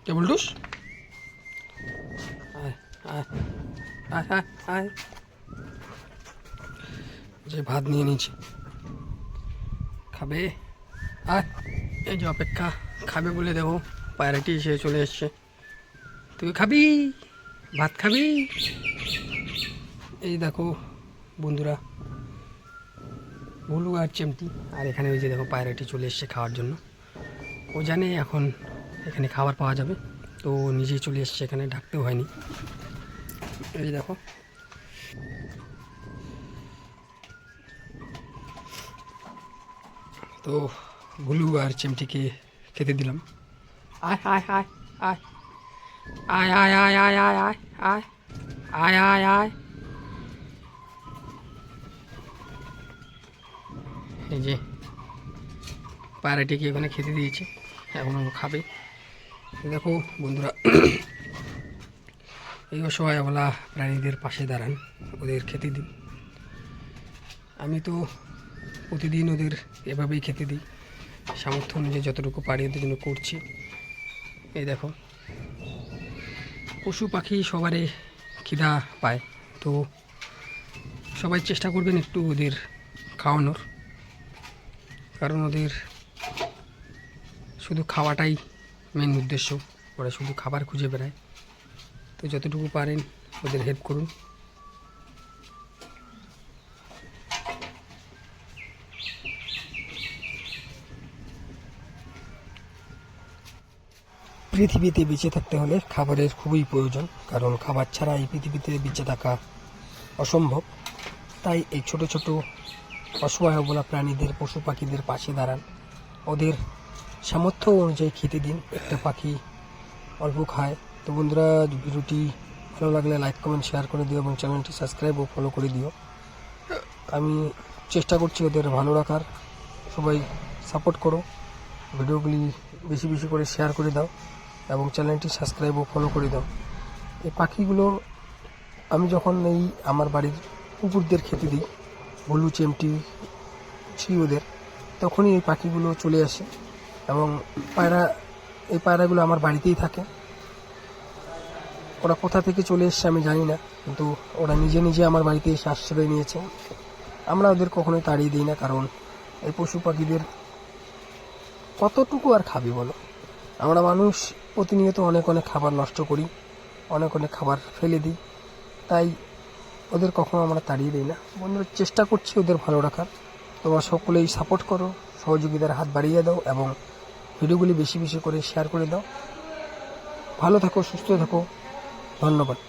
Table টুস আয় আয় আয় আয় আয় যে ভাত নিয়ে নিয়েছি খাবে আয় এই যে অপেক্ষা খাবে বলে দেখো পায়রাটি এসে চলে এসছে তুই খাবি ভাত খাবি এই দেখো বন্ধুরা ভুলু আর চেমটি আর এখানে ওই যে দেখো পায়রাটি চলে এসছে খাওয়ার জন্য ও জানে এখন এখানে খাবার পাওয়া যাবে তো নিজেই চলে এসছে এখানে ডাকতেও হয়নি এই দেখো তো ভুলু আর চেমটিকে খেতে দিলাম আয় আয় আয় আয় আয় আয় আয় আয় আয় আয় আয় আয় আয় এই যে পায়রাটিকে এখানে খেতে দিয়েছে এখন ও খাবে দেখো বন্ধুরা এই অসহায় অবলা প্রাণীদের পাশে দাঁড়ান ওদের খেতে দিন আমি তো প্রতিদিন ওদের এভাবেই খেতে দিই সামর্থ্য অনুযায়ী যতটুকু পারি ওদের জন্য করছি এই দেখো পশু পাখি সবারই খিদা পায় তো সবাই চেষ্টা করবেন একটু ওদের খাওয়ানোর কারণ ওদের শুধু খাওয়াটাই মেন উদ্দেশ্য ওরা শুধু খাবার খুঁজে বেড়ায় তো যতটুকু পারেন ওদের হেল্প করুন পৃথিবীতে বেঁচে থাকতে হলে খাবারের খুবই প্রয়োজন কারণ খাবার ছাড়া এই পৃথিবীতে বেঁচে থাকা অসম্ভব তাই এই ছোট ছোট অসহায় অবলা প্রাণীদের পশু পাখিদের পাশে দাঁড়ান ওদের সামর্থ্য অনুযায়ী খেতে দিন একটা পাখি অল্প খায় তো বন্ধুরা ভিডিওটি ভালো লাগলে লাইক কমেন্ট শেয়ার করে দিও এবং চ্যানেলটি সাবস্ক্রাইব ও ফলো করে দিও আমি চেষ্টা করছি ওদের ভালো রাখার সবাই সাপোর্ট করো ভিডিওগুলি বেশি বেশি করে শেয়ার করে দাও এবং চ্যানেলটি সাবস্ক্রাইব ও ফলো করে দাও এই পাখিগুলো আমি যখন আমার বাড়ির কুকুরদের খেতে দিই ভুলু চেমটি ওদের তখনই এই পাখিগুলো চলে আসে এবং এই পায়রাগুলো আমার বাড়িতেই থাকে ওরা কোথা থেকে চলে এসছে আমি জানি না কিন্তু ওরা নিজে নিজে আমার বাড়িতে এসে আশ্রয় নিয়েছে আমরা ওদের কখনোই তাড়িয়ে দিই না কারণ এই পশু পাখিদের কতটুকু আর খাবি বলো আমরা মানুষ প্রতিনিয়ত অনেক অনেক খাবার নষ্ট করি অনেক অনেক খাবার ফেলে দিই তাই ওদের কখনো আমরা তাড়িয়ে দিই না বন্ধুরা চেষ্টা করছি ওদের ভালো রাখার তোমরা সকলেই সাপোর্ট করো সহযোগিতার হাত বাড়িয়ে দাও এবং ভিডিওগুলি বেশি বেশি করে শেয়ার করে দাও ভালো থাকো সুস্থ থাকো ধন্যবাদ।